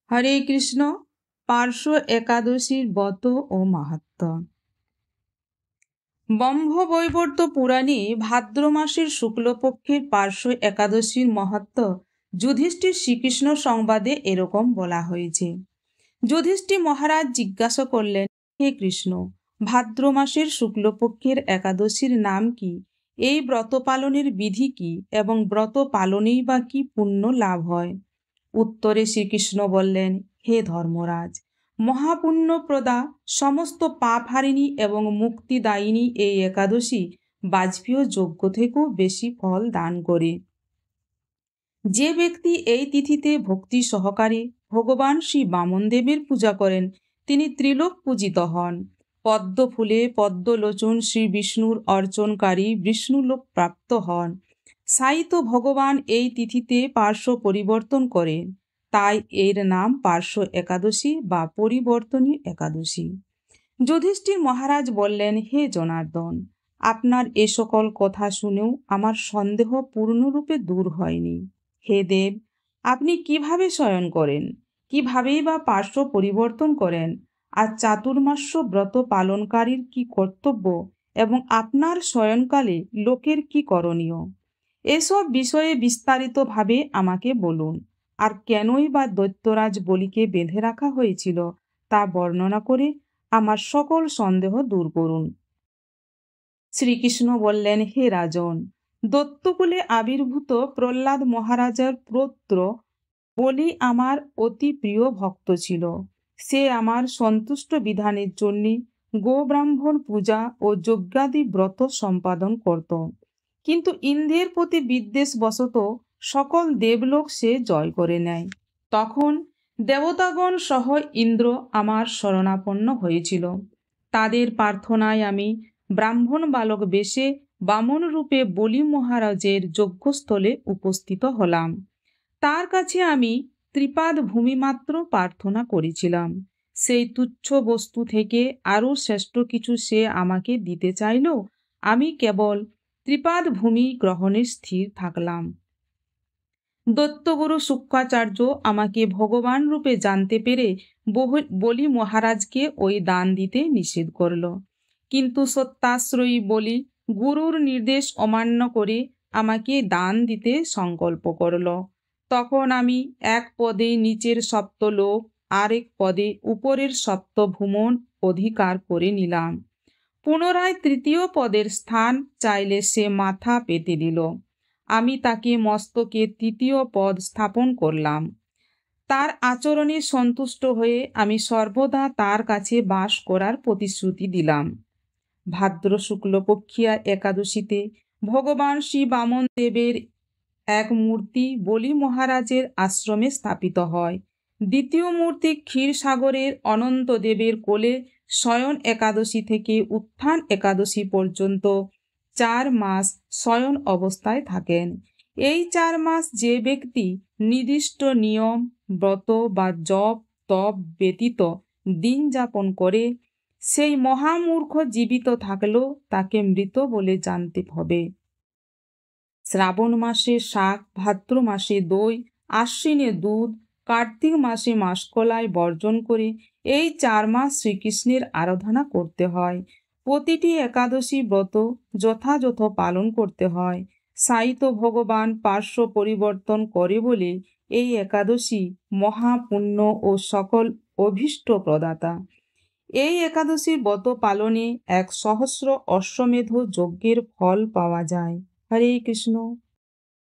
হরে কৃষ্ণ। পার্শ্ব একাদশীর ব্রত ও মাহাত্ম্য। ব্রহ্মবৈবর্ত পুরাণে ভাদ্র মাসের শুক্লপক্ষের পার্শ্ব একাদশীর মাহাত্ম্য যুধিষ্ঠির শ্রীকৃষ্ণ সংবাদে এরকম বলা হয়েছে। যুধিষ্ঠির মহারাজ জিজ্ঞাসা করলেন, হে কৃষ্ণ, ভাদ্র মাসের শুক্লপক্ষের একাদশীর নাম কি? এই ব্রত পালনের বিধি কি এবং ব্রত পালনেই বা কি পুণ্য লাভ হয়? উত্তরে শ্রীকৃষ্ণ বললেন, হে ধর্মরাজ, মহাপুণ্যপ্রদা, সমস্ত পাপহারিণী এবং মুক্তিদায়িনী এই একাদশী বাজপেয় যজ্ঞ থেকেও বেশি ফল দান করে। যে ব্যক্তি এই তিথিতে ভক্তি সহকারে ভগবান শ্রী বামনদেবের পূজা করেন, তিনি ত্রিলোক পূজিত হন। পদ্ম ফুলে পদ্মলোচন শ্রী বিষ্ণুর অর্চনকারী বিষ্ণুলোক প্রাপ্ত হন। সাইত ভগবান এই তিথিতে পার্শ্ব পরিবর্তন করেন, তাই এর নাম পার্শ্ব একাদশী বা পরিবর্তনী একাদশী। যুধিষ্ঠির মহারাজ বললেন, হে জনার্দন, আপনার এ সকল কথা শুনেও আমার সন্দেহ পূর্ণরূপে দূর হয়নি। হে দেব, আপনি কিভাবে শয়ন করেন, কিভাবেই বা পার্শ্ব পরিবর্তন করেন, আর চাতুর্মাস্য ব্রত পালনকারীর কি কর্তব্য এবং আপনার শয়নকালে লোকের কি করণীয়, এসব বিষয়ে বিস্তারিতভাবে আমাকে বলুন। আর কেনই বা দৈত্যরাজ বলিকে বেঁধে রাখা হয়েছিল তা বর্ণনা করে আমার সকল সন্দেহ দূর করুন। শ্রীকৃষ্ণ বললেন, হে রাজন, দৈত্যকুলে আবির্ভূত প্রহ্লাদ মহারাজার পৌত্র বলি আমার অতি প্রিয় ভক্ত ছিল। সে আমার সন্তুষ্ট বিধানের জন্য গোব্রাহ্মণ পূজা ও যজ্ঞাদি ব্রত সম্পাদন করত, কিন্তু ইন্দ্রের প্রতি বিদ্বেষবশত সকল দেবলোক সে জয় করে নেয়। তখন দেবতাগণ সহ ইন্দ্র আমার শরণাপন্ন হয়েছিল। তাদের প্রার্থনায় আমি ব্রাহ্মণ বালক বেশে বামন রূপে বলি মহারাজের যজ্ঞস্থলে উপস্থিত হলাম। তার কাছে আমি ত্রিপাদ ভূমি মাত্র প্রার্থনা করেছিলাম। সেই তুচ্ছ বস্তু থেকে আরও শ্রেষ্ঠ কিছু সে আমাকে দিতে চাইল। আমি কেবল ত্রিপাদ ভূমি গ্রহণে স্থির থাকলাম। দৈত্যগুরু শুক্রাচার্য আমাকে ভগবান রূপে জানতে পেরে বলি মহারাজকে ওই দান দিতে নিষেধ করল, কিন্তু সত্যাশ্রয়ী বলি গুরুর নির্দেশ অমান্য করে আমাকে দান দিতে সংকল্প করল। তখন আমি এক পদে নিচের সপ্তলোক, আরেক পদে উপরের সপ্তভুবন অধিকার করে নিলাম। পুনরায় তৃতীয় পদের স্থান চাইলে সে মাথা পেতে দিল। আমি তাকে মস্তকে তৃতীয় পদ স্থাপন করলাম। তার আচরণে সন্তুষ্ট হয়ে আমি সর্বদা তার কাছে বাস করার প্রতিশ্রুতি দিলাম। ভাদ্র শুক্লপক্ষিয়া একাদশীতে ভগবান শ্রী বামন দেবের এক মূর্তি বলি মহারাজের আশ্রমে স্থাপিত হয়। দ্বিতীয় মূর্তি ক্ষীরসাগরের অনন্ত দেবের কোলে শয়ন একাদশী থেকে উত্থান একাদশী পর্যন্ত 4 মাস শয়ন অবস্থায় থাকেন। এই 4 মাস যে ব্যক্তি নির্দিষ্ট নিয়ম, ব্রত বা জপ তপ ব্যতীত দিন যাপন করে, সেই মহামূর্খ জীবিত থাকলেও তাকে মৃত বলে জানতে হবে। শ্রাবণ মাসে শাক, ভাদ্র মাসে দই, আশ্বিনে দুধ, কার্তিক মাসে মাসকলাই বর্জন করে এই 4 মাস শ্রীকৃষ্ণের আরাধনা করতে হয়। প্রতিটি একাদশী ব্রত যথাযথ পালন করতে হয়। সাইত ভগবান পার্শ্ব পরিবর্তন করে বলে এই একাদশী মহাপুণ্য ও সকল অভীষ্ট প্রদাতা। এই একাদশীর ব্রত পালনে 1 সহস্র অশ্বমেধ যজ্ঞের ফল পাওয়া যায়। হরে কৃষ্ণ।